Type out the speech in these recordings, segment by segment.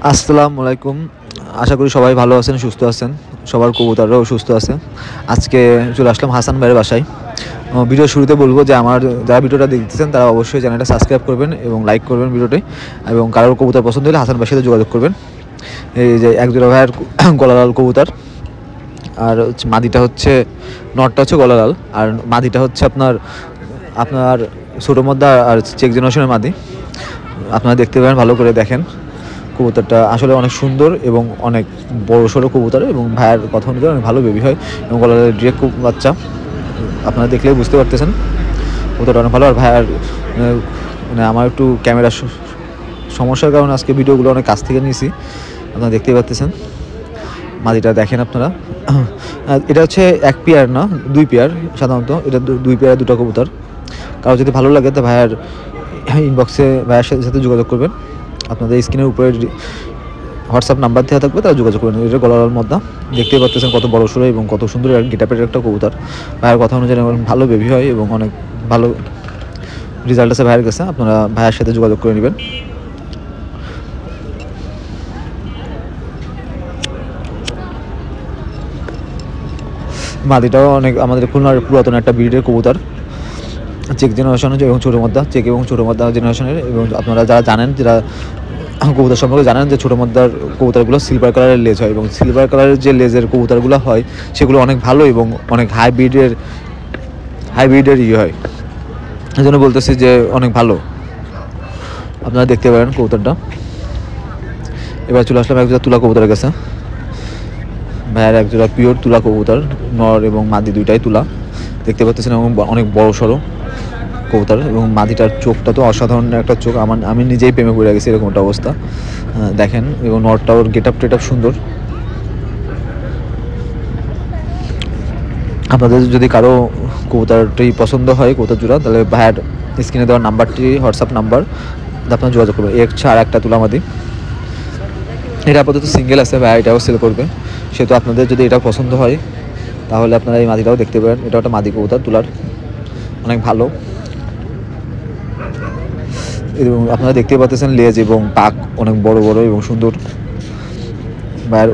আসসালামু আলাইকুম। আশা করি সবাই ভালো আছেন, সুস্থ আছেন। সবার কবুতররাও সুস্থ আছে। আজকে চলে আসলাম হাসান ভাইয়ের বাসায়। ভিডিওর শুরুতে বলবো যে আমার যারা ভিডিওটা দেখতেছেন তারা অবশ্যই চ্যানেলটা সাবস্ক্রাইব করবেন এবং লাইক করবেন ভিডিওটি, এবং কারোর কবুতর পছন্দ হলে হাসান ভাইয়ের সাথে যোগাযোগ করবেন। এই যে একজোড়া ভাইয়ের গলালাল কবুতর, আর হচ্ছে মাদিটা হচ্ছে, নটটা হচ্ছে গলালাল, আর মাদিটা হচ্ছে আপনার ছোটো মদ্দা আর চেক জেনারেশনের মাদি। আপনারা দেখতে পাবেন, ভালো করে দেখেন। কবুতরটা আসলে অনেক সুন্দর এবং অনেক বড় সড়ো কবুতর, এবং ভাইয়ের কথা অনুযায়ী অনেক ভালো বেবি হয় এবং গলার ডিরেক্ট বাচ্চা আপনারা দেখলেই বুঝতে পারতেছেন। কবুতরটা অনেক ভালো। আর ভাইয়ার মানে আমার একটু ক্যামেরার সমস্যার কারণে আজকে ভিডিওগুলো অনেক কাছ থেকে নিয়েছি, আপনারা দেখতেই পাচ্তেছেন। মাদিটা দেখেন আপনারা। এটা হচ্ছে এক পেয়ার না, দুই পেয়ার সাধারণত। এটা দুই পেয়ার, দুটো কবুতর। কারো যদি ভালো লাগে তো ভাইয়ার ইনবক্সে ভাইয়ের সাথে যোগাযোগ করবেন। আপনাদের স্ক্রিনের উপরে হোয়াটসঅ্যাপ নাম্বার দেওয়া থাকবে, তারা যোগাযোগ করবেন। এটা গলার মধ্যে দেখতেই পাচ্ছেন কত বড় সড়ো এবং কত সুন্দর গেটাপের একটা কবুতর। ভাইয়ের কথা অনুযায়ী ভালো বেবি হয় এবং অনেক ভালো রেজাল্ট আছে ভাইয়ের কাছে। আপনারা ভাইয়ের সাথে যোগাযোগ করে নেবেন। মাদিটাও অনেক আমাদের খুলনার পুরাতন একটা ব্রিডের কবুতর, চেক জেনারেশনের এবং ছোটো মদ্দা, চেক এবং ছোটো মদ্দা জেনারেশনের। এবং আপনারা যারা জানেন, যারা কবুতর সম্পর্কে জানেন, যে ছোটো মদ্দার কবুতরগুলো সিলভার কালারের লেজ হয়, এবং সিলভার কালারের যে লেজের কবুতরগুলো হয় সেগুলো অনেক ভালো এবং অনেক হাইব্রিডের হয়। এই জন্য বলতেছি যে অনেক ভালো। আপনারা দেখতে পারেন কবুতরটা। এবার চলে আসলাম একজোড়া তুলা কবুতরের কাছে। ভাইয়ের একজোড়া পিওর তুলা কবুতর, নর এবং মাদি দুইটাই তুলা, দেখতে পাচ্ছেন। এবং অনেক বড় সড়ো কবুতর, এবং মাদিটার চোখটা তো অসাধারণ একটা চোখ। আমি নিজেই প্রেমে পড়ে গেছি, এরকম একটা অবস্থা দেখেন। এবং নটটা ওর গেট আপ সুন্দর। আপনাদের যদি কারো কবুতরটি পছন্দ হয়, কবুতর জোড়া, তাহলে ভাইয়ের স্ক্রিনে দেওয়ার নাম্বারটি হোয়াটসঅ্যাপ নাম্বার, আপনারা যোগাযোগ করবেন। আর একটা তুলা মাদি, এটা আপাতত সিঙ্গেল আছে, ভাই এটাও সেল করবে। সেহেতু আপনাদের যদি এটা পছন্দ হয় তাহলে আপনারা এই মাদিটাও দেখতে পারেন। এটা একটা মাদি কবুতর তুলার, অনেক ভালো। এবং আপনারা দেখতে পাচ্ছেন লেজ এবং পাক অনেক বড় বড় এবং সুন্দর। ভাইয়ের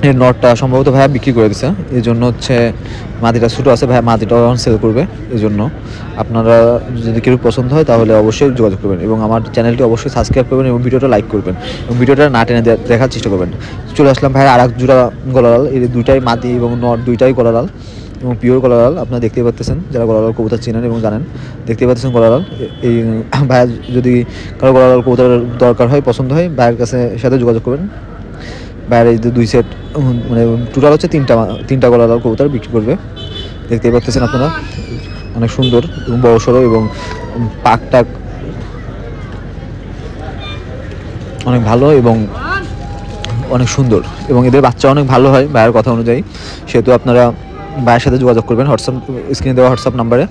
এর নটটা সম্ভবত ভাইয়া বিক্রি করে দিচ্ছে, এই জন্য হচ্ছে মাদিটা ছোটো আছে। ভাইয়া মাদিটাও সেল করবে। এই জন্য আপনারা যদি কেউ পছন্দ হয় তাহলে অবশ্যই যোগাযোগ করবেন, এবং আমার চ্যানেলটি অবশ্যই সাবস্ক্রাইব করবেন এবং ভিডিওটা লাইক করবেন, এবং ভিডিওটা না টেনে দেখার চেষ্টা করবেন। চলে আসলাম ভাইয়া আর এক জোড়া গলালাল। এই দুইটাই মাদি এবং নট দুইটাই গলালাল এবং পিওর গলালাল। আপনারা দেখতে পাচ্ছেন, যারা গলালাল কবুতর চেনেন এবং জানেন, দেখতে পাচ্ছেন গলালাল। এই ভাইয়া যদি কারো গলালাল কবুতর দরকার হয়, পছন্দ হয়, ভাইয়ের সাথে যোগাযোগ করবেন। বাইরে এই দুই সেট, মানে টোটাল হচ্ছে তিনটা গলালাল কবুতর বিক্রি করবে। দেখতেই পাচ্ছেন আপনারা, অনেক সুন্দর এবং বড় সড়ো, এবং পাকটাক অনেক ভালো এবং অনেক সুন্দর, এবং এদের বাচ্চা অনেক ভালো হয় ভাইয়ের কথা অনুযায়ী। সেহেতু আপনারা ভাইয়ের সাথে যোগাযোগ করবেন হোয়াটসঅ্যাপ স্ক্রিনে দেওয়া হোয়াটসঅ্যাপ নাম্বারে।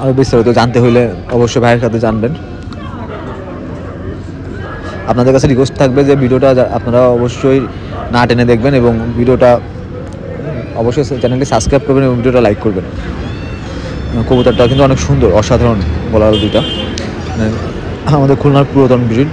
আর বিস্তারিত জানতে হলে অবশ্যই ভাইয়ের সাথে জানবেন। আপনাদের কাছে রিকোয়েস্ট থাকবে যে ভিডিওটা আপনারা অবশ্যই না টেনে দেখবেন, এবং ভিডিওটা অবশ্যই চ্যানেলটি সাবস্ক্রাইব করবেন এবং ভিডিওটা লাইক করবেন। কবুতরটা কিন্তু অনেক সুন্দর, অসাধারণ গলার দুইটা, আমাদের খুলনার পুরাতন ব্রিড।